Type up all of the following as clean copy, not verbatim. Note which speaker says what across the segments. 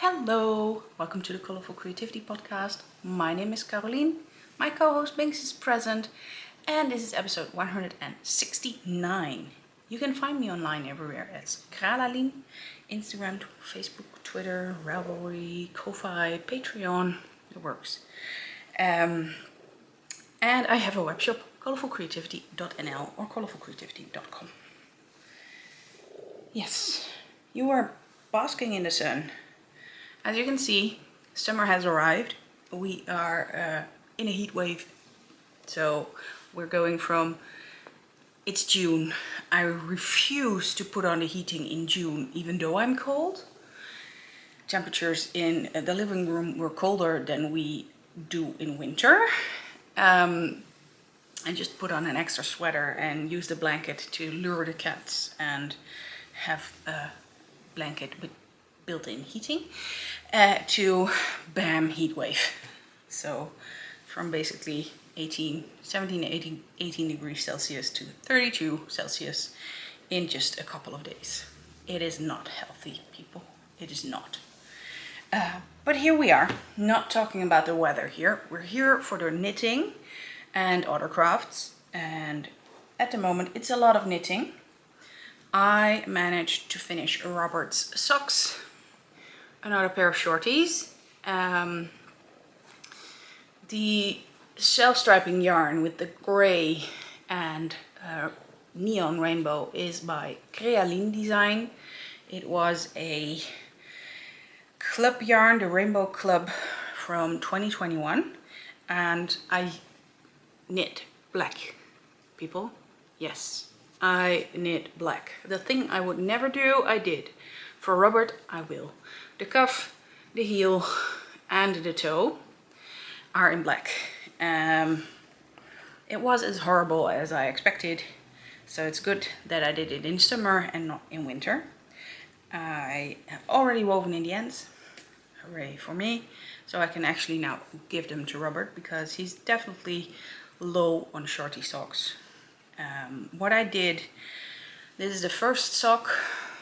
Speaker 1: Hello, welcome to the Colourful Creativity podcast. My name is Kralalien, my co-host Binks is present, and this is episode 169. You can find me online everywhere as Kralalien, Instagram, Facebook, Twitter, Ravelry, Ko-fi, Patreon, it works. And I have a webshop, colourfulcreativity.nl or colourfulcreativity.com. Yes, you are basking in the sun. As you can see, summer has arrived. We are in a heat wave. So we're going from, it's June. I refuse to put on the heating in June, even though I'm cold. Temperatures in the living room were colder than we do in winter. I just put on an extra sweater and use the blanket to lure the cats and have a blanket with built-in heating to bam, heat wave. So from basically 17 to 18 degrees Celsius to 32 Celsius in just a couple of days. It is not healthy, people. It is not. But here we are, not talking about the weather here. We're here for the knitting and other crafts. And at the moment, it's a lot of knitting. I managed to finish Robert's socks, another pair of shorties. The self-striping yarn with the gray and neon rainbow is by Crealien Design. It was a club yarn, the Rainbow Club from 2021, and I knit black, people. Yes, I knit black. The thing I would never do, I did. For Robert, I will. The cuff, the heel, and the toe are in black. It was as horrible as I expected, so it's good that I did it in summer and not in winter. I have already woven in the ends. Hooray for me. So I can actually now give them to Robert because he's definitely low on shorty socks. What I did, this is the first sock.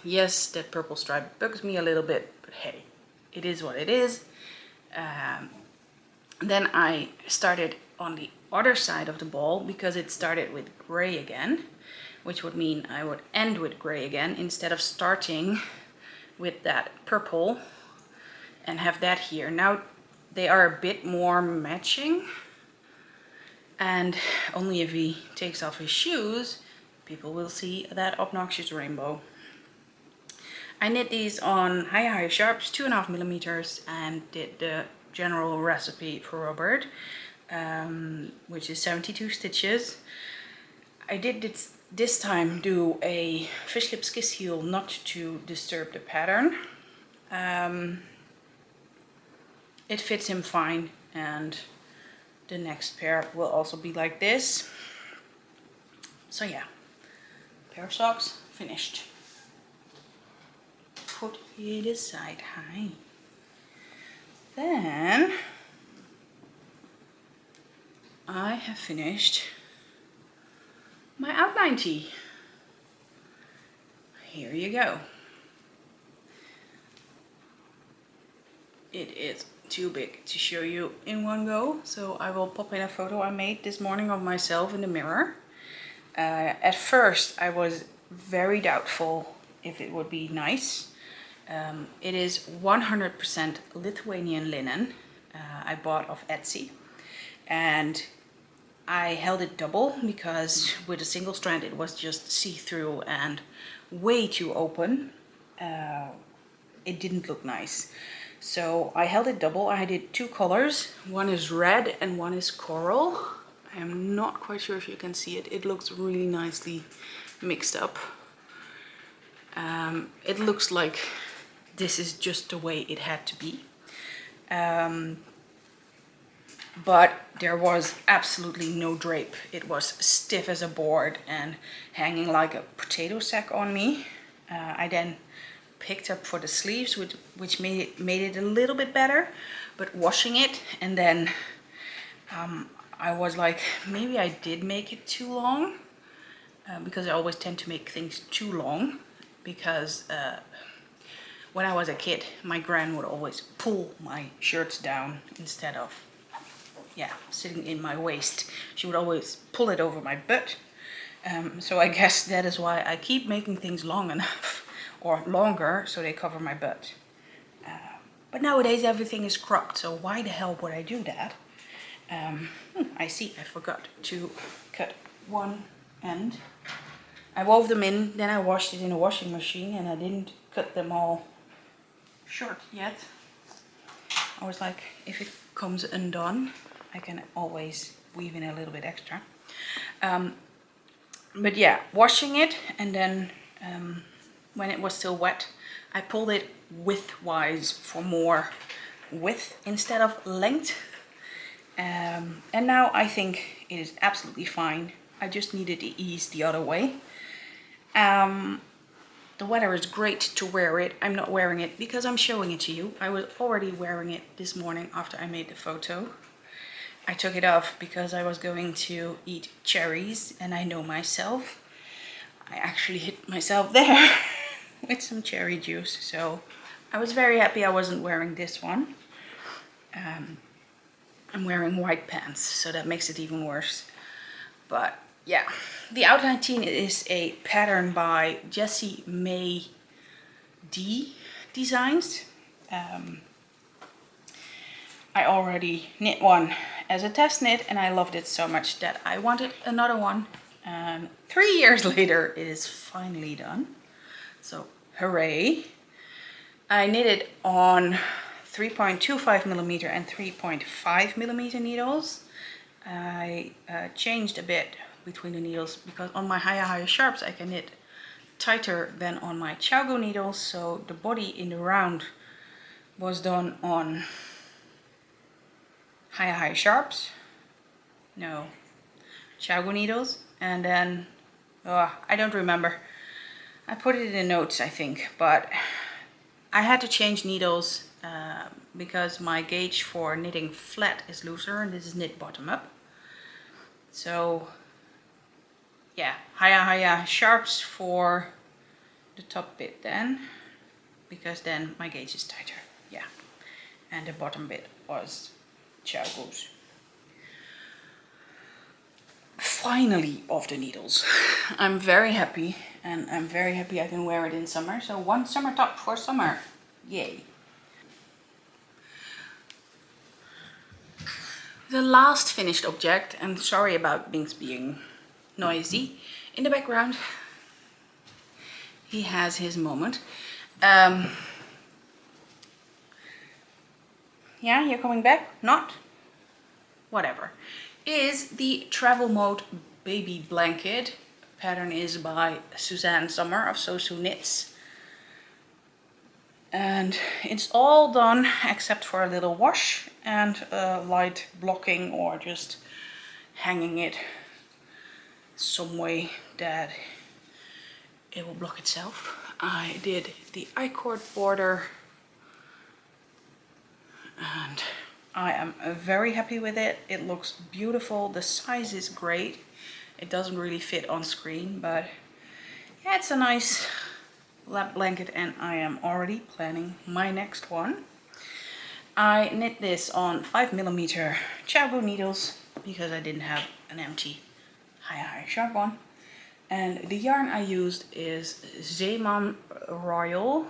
Speaker 1: Yes, that purple stripe bugs me a little bit, but hey, it is what it is. Then I started on the other side of the ball because it started with gray again, which would mean I would end with gray again instead of starting with that purple and have that here. Now they are a bit more matching, and only if he takes off his shoes, people will see that obnoxious rainbow. I knit these on high sharps, 2.5 millimeters, and did the general recipe for Robert, which is 72 stitches. I did this time do a fish lip skiss heel not to disturb the pattern. It fits him fine, and the next pair will also be like this. So yeah, pair of socks finished. Put it aside high. Then I have finished my outline tee. Here you go. It is too big to show you in one go, so I will pop in a photo I made this morning of myself in the mirror. At first I was very doubtful if it would be nice. It is 100% Lithuanian linen I bought off Etsy, and I held it double because with a single strand it was just see-through and way too open. It didn't look nice. So I held it double. I did two colors. One is red and one is coral. I am not quite sure if you can see it. It looks really nicely mixed up. It looks like this is just the way it had to be. But there was absolutely no drape. It was stiff as a board and hanging like a potato sack on me. I then picked up for the sleeves, which made it a little bit better, but washing it, and then I was like, maybe I did make it too long, because I always tend to make things too long, because when I was a kid, my gran would always pull my shirts down instead of, yeah, sitting in my waist. She would always pull it over my butt. So I guess that is why I keep making things long enough or longer so they cover my butt. But nowadays everything is cropped, so why the hell would I do that? I see, I forgot to cut one end. I wove them in, then I washed it in a washing machine, and I didn't cut them all short yet. I was like, if it comes undone, I can always weave in a little bit extra. But yeah, washing it, and then when it was still wet, I pulled it widthwise for more width instead of length. And now I think it is absolutely fine. I just needed to ease the other way. The weather is great to wear it. I'm not wearing it because I'm showing it to you. I was already wearing it this morning after I made the photo. I took it off because I was going to eat cherries, and I know myself. I actually hit myself there with some cherry juice. So I was very happy I wasn't wearing this one. I'm wearing white pants, so that makes it even worse. But yeah, the outline is a pattern by Jessie MaeD Designs. I already knit one as a test knit, and I loved it so much that I wanted another one. And 3 years later, it is finally done. So hooray! I knit it on 3.25mm and 3.5mm needles. I changed a bit between the needles because on my higher sharps I can knit tighter than on my Chago needles. So the body in the round was done on higher sharps, no, Chago needles, and then I don't remember. I put it in the notes, I think, but I had to change needles because my gauge for knitting flat is looser, and this is knit bottom up. So yeah, higher sharps for the top bit then, because then my gauge is tighter. Yeah, and the bottom bit was Chago's. Finally off the needles. I'm very happy, and I'm very happy I can wear it in summer. So one summer top for summer. Yay. The last finished object, and sorry about things being noisy in the background. He has his moment. Yeah, you're coming back? Not? Whatever. Is the Travel Mode Baby Blanket. Pattern is by Susanne Sommer of So Su Knits. And it's all done except for a little wash and light blocking, or just hanging it some way that it will block itself. I did the I-cord border, and I am very happy with it. It looks beautiful. The size is great. It doesn't really fit on screen, but yeah, it's a nice lap blanket, and I am already planning my next one. I knit this on 5mm Chago needles because I didn't have an empty high sharp one. And the yarn I used is Zeeman Royal.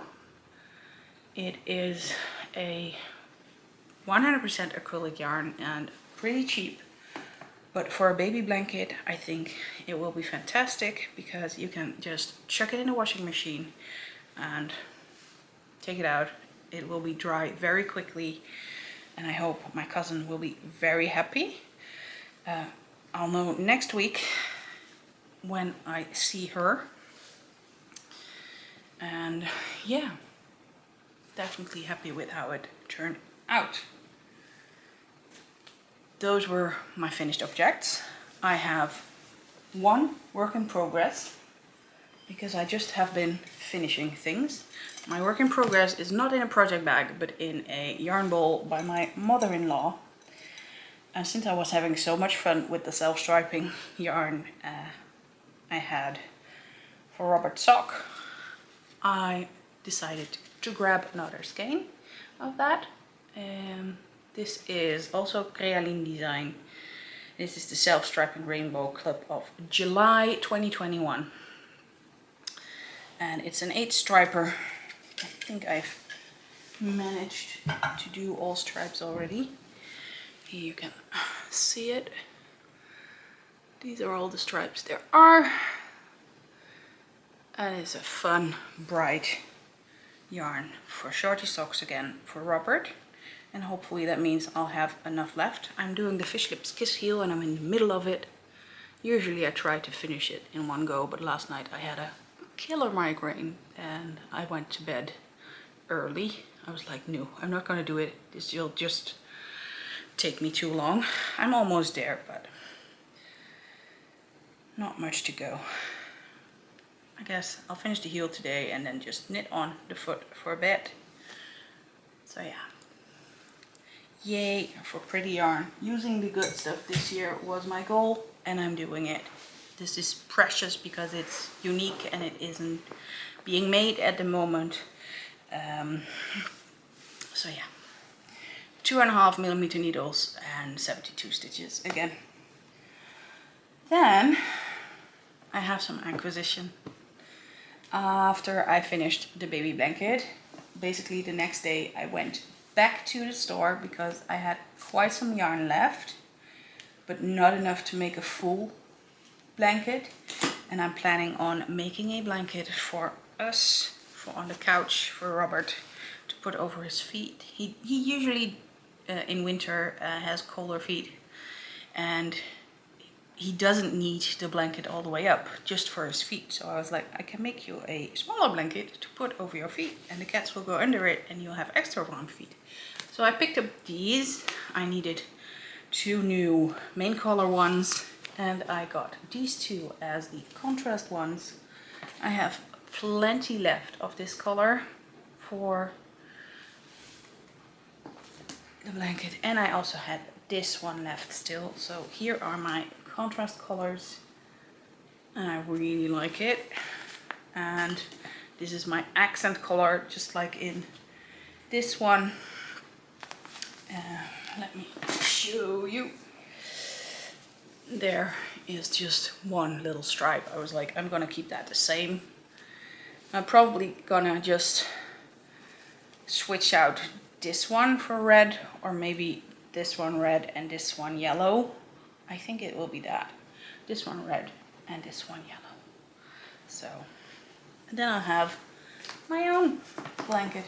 Speaker 1: It is a 100% acrylic yarn and pretty cheap. But for a baby blanket, I think it will be fantastic because you can just chuck it in a washing machine and take it out. It will be dry very quickly, and I hope my cousin will be very happy. I'll know next week when I see her. And yeah, definitely happy with how it turned out. Those were my finished objects. I have one work in progress because I just have been finishing things. My work in progress is not in a project bag, but in a yarn bowl by my mother-in-law. And since I was having so much fun with the self-striping yarn I had for Robert Sock, I decided to grab another skein of that. This is also Crealien Design. This is the Self-Striping Rainbow Club of July 2021. And it's an 8 striper. I think I've managed to do all stripes already. Here you can see it. These are all the stripes there are. And it's a fun, bright yarn for Shortie socks again for Robert. And hopefully that means I'll have enough left. I'm doing the Fish Lips Kiss Heel and I'm in the middle of it. Usually I try to finish it in one go, but last night I had a killer migraine and I went to bed early. I was like, no, I'm not gonna do it. This will just take me too long. I'm almost there, but not much to go. I guess I'll finish the heel today and then just knit on the foot for a bit. So yeah. Yay for pretty yarn. Using the good stuff this year was my goal and I'm doing it. This is precious because it's unique and it isn't being made at the moment. So yeah. 2.5mm needles and 72 stitches again. Then I have some acquisition. After I finished the baby blanket, basically the next day I went back to the store because I had quite some yarn left, but not enough to make a full blanket. And I'm planning on making a blanket for us, for on the couch for Robert to put over his feet. He usually in winter has colder feet and he doesn't need the blanket all the way up, just for his feet. So I was like, I can make you a smaller blanket to put over your feet and the cats will go under it and you'll have extra warm feet. So I picked up these. I needed 2 new main color ones and I got these 2 as the contrast ones. I have plenty left of this color for the blanket and I also had this one left still. So here are my contrast colors and I really like it. And this is my accent color, just like in this one. Let me show you. There is just one little stripe. I was like, I'm gonna keep that the same. I'm probably gonna just switch out this one for red, or maybe this one red and this one yellow. I think it will be that. This one red and this one yellow. So, and then I'll have my own blanket.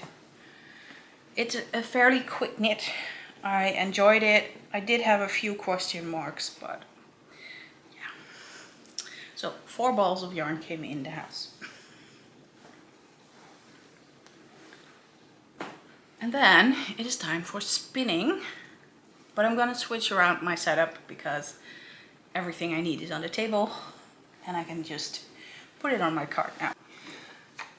Speaker 1: It's a fairly quick knit. I enjoyed it. I did have a few question marks, but yeah. So 4 balls of yarn came in the house. And then it is time for spinning. But I'm gonna switch around my setup because everything I need is on the table and I can just put it on my cart now.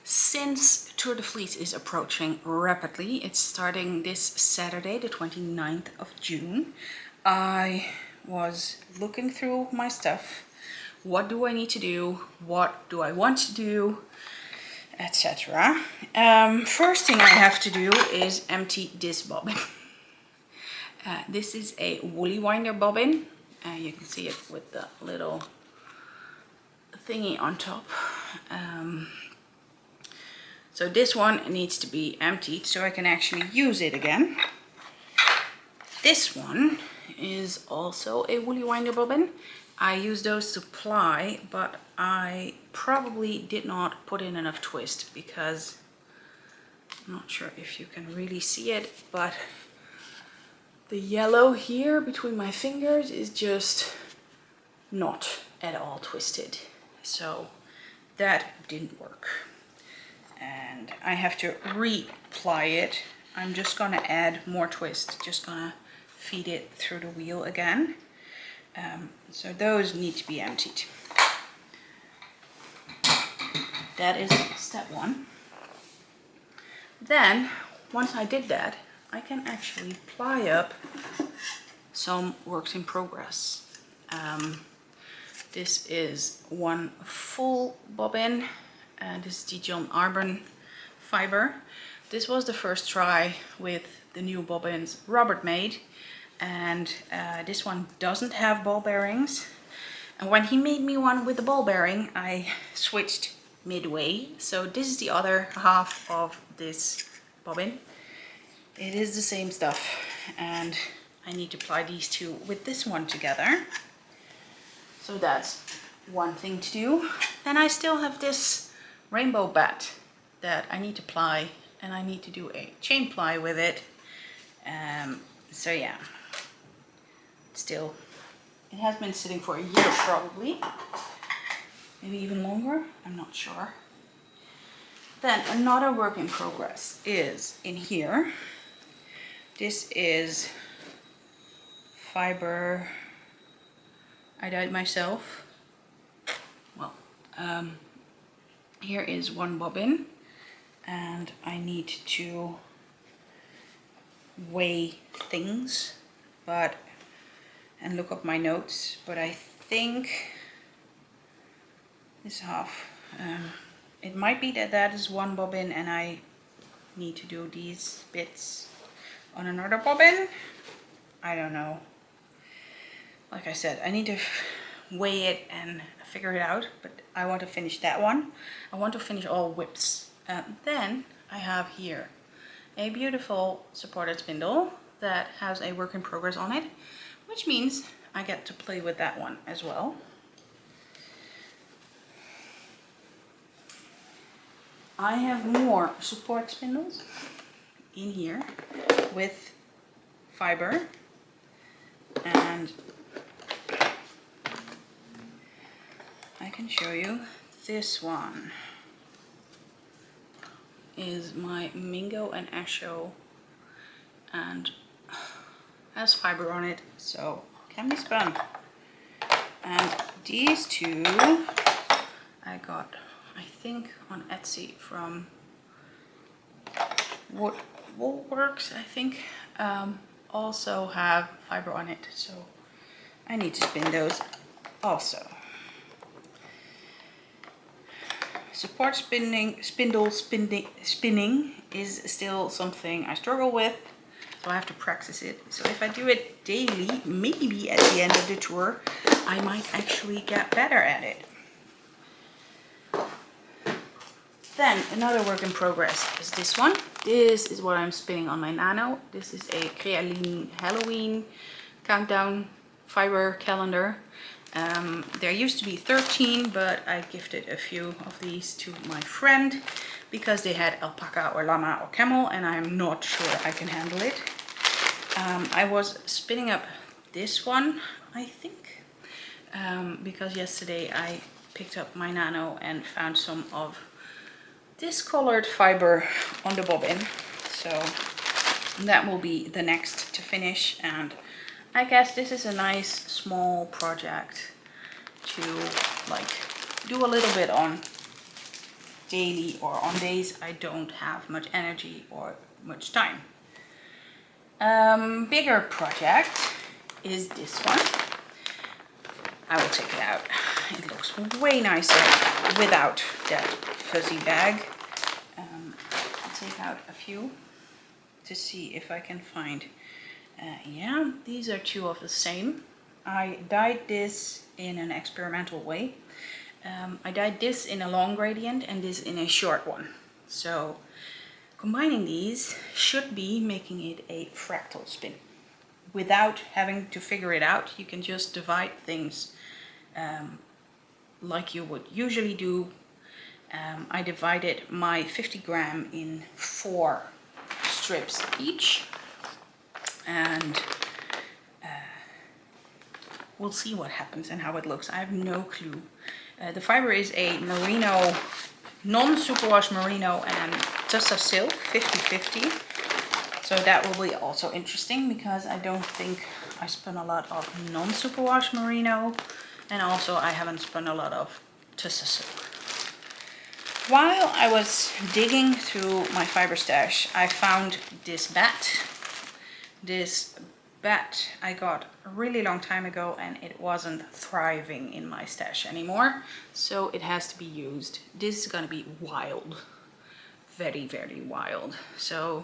Speaker 1: Since Tour de Fleece is approaching rapidly, it's starting this Saturday, the 29th of June. I was looking through my stuff. What do I need to do? What do I want to do? Etc. First thing I have to do is empty this bobbin. This is a woolly winder bobbin. You can see it with the little thingy on top. So this one needs to be emptied so I can actually use it again. This one is also a woolly winder bobbin. I use those to ply, but I probably did not put in enough twist because I'm not sure if you can really see it, but the yellow here between my fingers is just not at all twisted. So that didn't work. And I have to re-ply it. I'm just gonna add more twist, just gonna feed it through the wheel again. So those need to be emptied. That is step 1. Then, once I did that, I can actually ply up some works in progress. This is one full bobbin, and this is the John Arbon fiber. This was the first try with the new bobbins Robert made, and this one doesn't have ball bearings. And when he made me one with the ball bearing, I switched midway. So this is the other half of this bobbin. It is the same stuff, and I need to apply these two with this one together. So that's one thing to do. Then I still have this rainbow bat that I need to ply, and I need to do a chain ply with it. So yeah, still, it has been sitting for a year probably, maybe even longer, I'm not sure. Then another work in progress is in here. This is fiber I dyed myself. Well, here is one bobbin, and I need to weigh things, and look up my notes, but I think this half, it might be that that is one bobbin and I need to do these bits on another bobbin. I don't know. Like I said, I need to weigh it and figure it out, but I want to finish that one. I want to finish all whips. Then I have here a beautiful supported spindle that has a work in progress on it, which means I get to play with that one as well. I have more support spindles in here with fiber, and I can show you. This one is my Mingo and Asho, and has fiber on it, so can be spun. And these two I got, I think, on Etsy from Woolworks, I think, also have fiber on it, so I need to spin those also. Support spinning is still something I struggle with, so I have to practice it. So if I do it daily, maybe at the end of the tour, I might actually get better at it. Then another work in progress is this one. This is what I'm spinning on my Nano. This is a Crealien Halloween countdown fiber calendar. There used to be 13, but I gifted a few of these to my friend because they had alpaca or llama or camel, and I'm not sure I can handle it. I was spinning up this one, I think, because yesterday I picked up my Nano and found some of discolored fiber on the bobbin, so that will be the next to finish. And I guess this is a nice small project to like do a little bit on daily or on days I don't have much energy or much time. Bigger project is this one. I will take it out. It looks way nicer without that fuzzy bag. I'll take out a few to see if I can find. Yeah, these are two of the same. I dyed this in an experimental way. I dyed this in a long gradient and this in a short one. So combining these should be making it a fractal spin. Without having to figure it out, you can just divide things like you would usually do. I divided my 50 gram in 4 strips each, and we'll see what happens and how it looks. I have no clue. The fiber is a merino, non-superwash merino and tussa silk, 50-50. So that will be also interesting because I don't think I spun a lot of non-superwash merino, and also I haven't spun a lot of tussa silk. While I was digging through my fiber stash, I found this bat. This bat I got a really long time ago, and it wasn't thriving in my stash anymore, so it has to be used. This is gonna be wild. very, very wild. So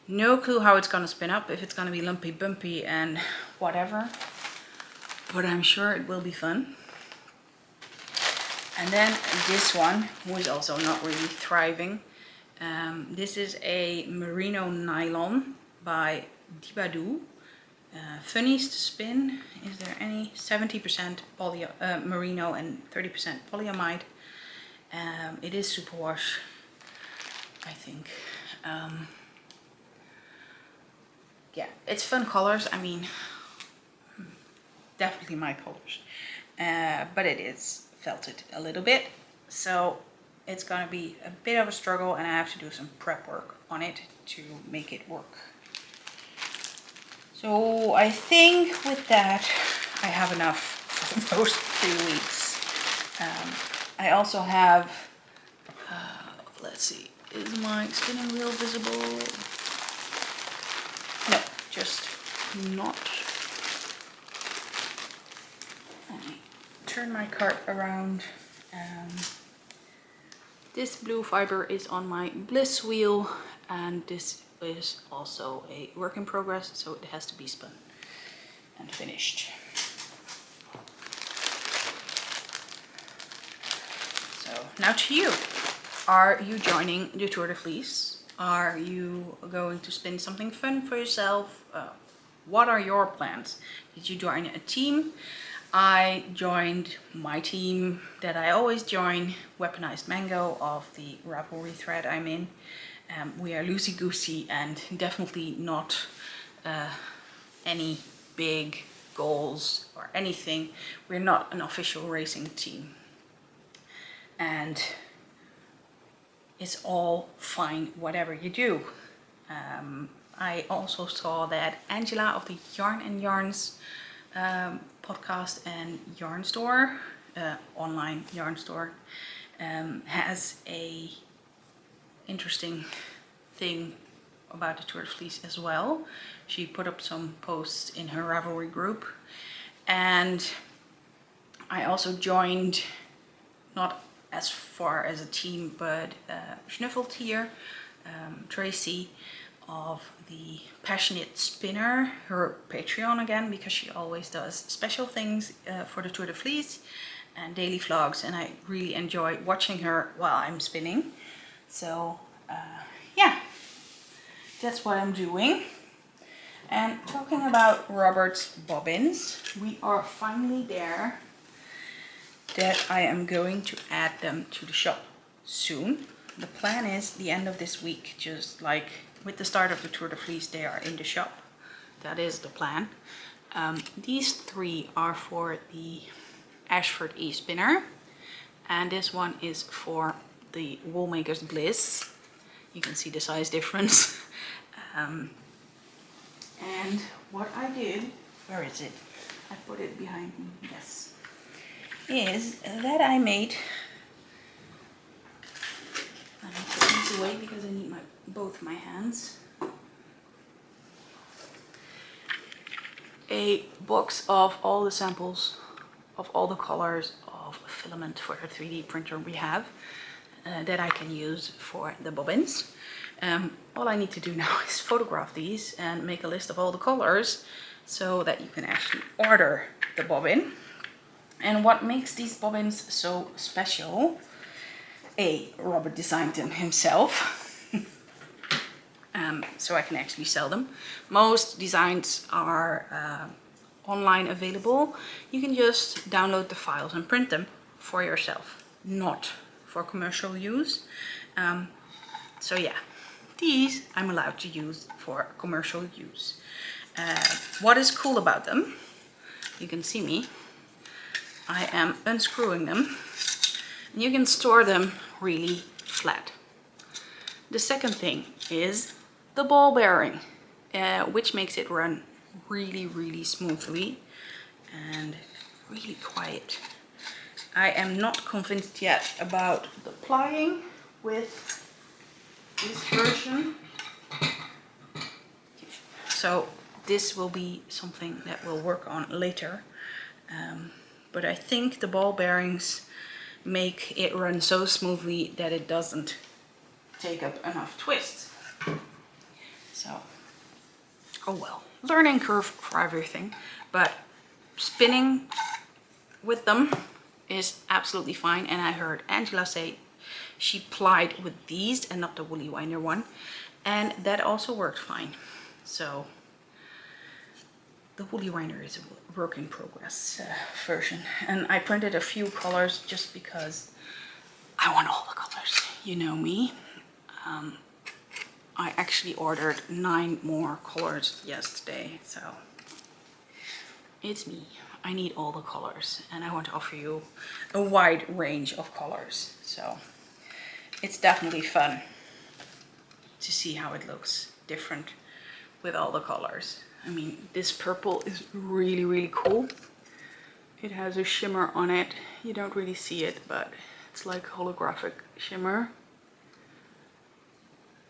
Speaker 1: no clue how it's gonna spin up, if it's gonna be lumpy, bumpy and whatever, but I'm sure it will be fun. And then this one was also not really thriving. This is a merino nylon by Dibadoo. Funniest to spin. Is there any? 70% merino and 30% polyamide. It is superwash, I think. Yeah, it's fun colors. I mean, definitely my colors. But it is felted a little bit, so it's gonna be a bit of a struggle, and I have to do some prep work on it to make it work. So I think with that I have enough for those 2 weeks. I also have, let's see, is my spinning wheel visible? No, just not. Let me turn my cart around. This blue fiber is on my bliss wheel, and this is also a work in progress, so it has to be spun and finished. So now to you. Are you joining the Tour de Fleece? Are you going to spin something fun for yourself? What are your plans? Did you join a team? I joined my team that I always join, Weaponized Mango, of the Ravelry thread I'm in. We are loosey-goosey and definitely not any big goals or anything. We're not an official racing team. And it's all fine, whatever you do. I also saw that Angela of the Yarn and Yarns podcast and yarn store, online yarn store, has a interesting thing about the Tour de Fleece as well. She put up some posts in her Ravelry group, and I also joined, not as far as a team, but Snuffled here, Tracy of the Passionate Spinner, her Patreon again, because she always does special things for the Tour de Fleece and daily vlogs, and I really enjoy watching her while I'm spinning. So yeah, that's what I'm doing. And talking about Robert's bobbins, we are finally there, that I am going to add them to the shop soon. The plan is the end of this week, just like with the start of the Tour de Fleece, they are in the shop. That is the plan. These 3 are for the Ashford E-Spinner, and this one is for the Woolmaker's Bliss. You can see the size difference. And what I did, where is it? I put it behind me, yes. Is that I made, let me put this away because I need both my hands, a box of all the samples of all the colors of filament for the 3D printer we have, that I can use for the bobbins. All I need to do now is photograph these and make a list of all the colors so that you can actually order the bobbin. And what makes these bobbins so special, Robert designed them himself, so I can actually sell them. Most designs are online available. You can just download the files and print them for yourself, not for commercial use. So yeah, these I'm allowed to use for commercial use. What is cool about them, you can see me, I am unscrewing them, and you can store them really flat. The second thing is the ball bearing, which makes it run really, really smoothly and really quiet. I am not convinced yet about the plying with this version, so this will be something that we'll work on later. But I think the ball bearings make it run so smoothly that it doesn't take up enough twist. So, oh well, learning curve for everything, but spinning with them is absolutely fine. And I heard Angela say she plied with these and not the woolly winder one, and that also worked fine. So the woolly winder is a work in progress version, and I printed a few colors just because I want all the colors. You know me. I actually ordered 9 more colors yesterday, so it's me. I need all the colors, and I want to offer you a wide range of colors. So it's definitely fun to see how it looks different with all the colors. I mean, this purple is really, really cool. It has a shimmer on it. You don't really see it, but it's like holographic shimmer.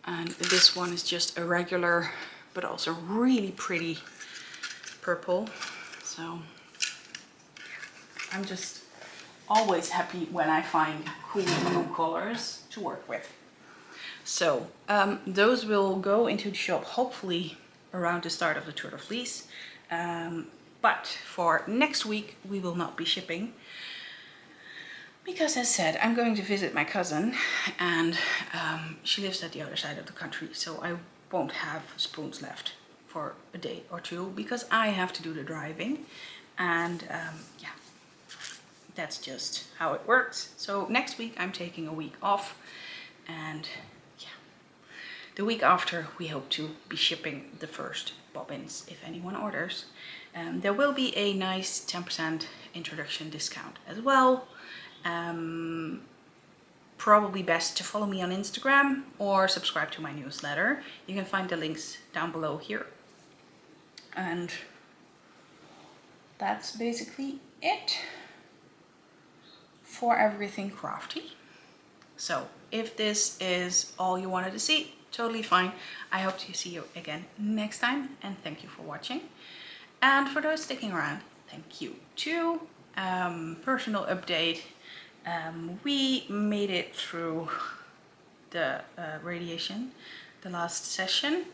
Speaker 1: And this one is just a regular, but also really pretty purple. So I'm just always happy when I find cool new colors to work with. So those will go into the shop hopefully around the start of the Tour de Fleece. But for next week we will not be shipping, because as said, I'm going to visit my cousin, and she lives at the other side of the country, so I won't have spoons left for a day or two because I have to do the driving. And yeah, that's just how it works. So next week I'm taking a week off, and yeah, the week after we hope to be shipping the first bobbins if anyone orders. There will be a nice 10% introduction discount as well. Probably best to follow me on Instagram or subscribe to my newsletter. You can find the links down below here. And that's basically it for everything crafty. So if this is all you wanted to see, totally fine. I hope to see you again next time, and thank you for watching. And for those sticking around, thank you too. Personal update. We made it through the radiation, the last session.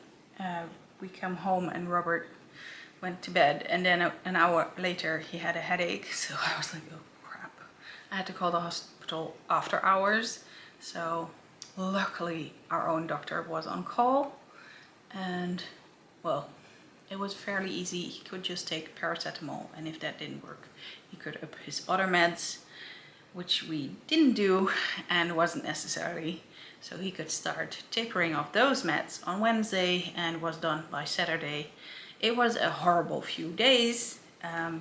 Speaker 1: We come home and Robert went to bed, and then an hour later he had a headache, so I was like, oh crap. I had to call the hospital after hours. So luckily our own doctor was on call, and well, it was fairly easy. He could just take paracetamol, and if that didn't work, he could up his other meds, which we didn't do and wasn't necessary. So he could start tapering off those meds on Wednesday and was done by Saturday. It was a horrible few days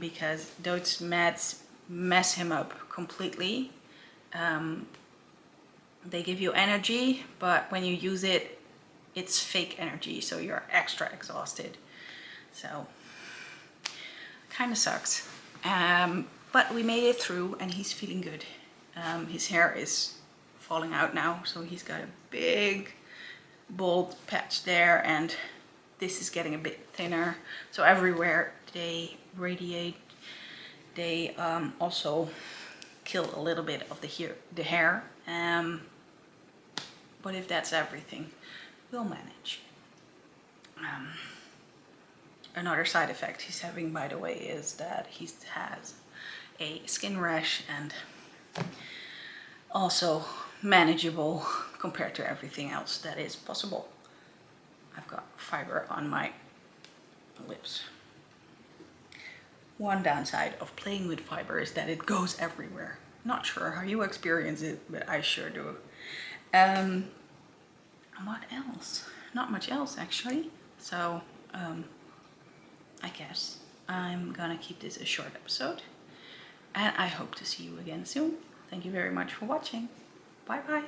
Speaker 1: because those meds mess him up completely. They give you energy, but when you use it, it's fake energy, so you're extra exhausted. So kind of sucks. But we made it through, and he's feeling good. His hair is falling out now, so he's got a big bald patch there, and this is getting a bit thinner. So everywhere they radiate, they also kill a little bit of the hair. But if that's everything, we'll manage. Another side effect he's having, by the way, is that he has a skin rash, and also manageable compared to everything else that is possible. I've got fiber on my lips. One downside of playing with fiber is that it goes everywhere. Not sure how you experience it, but I sure do. What else? Not much else actually. So I guess I'm gonna keep this a short episode, and I hope to see you again soon. Thank you very much for watching. Bye bye.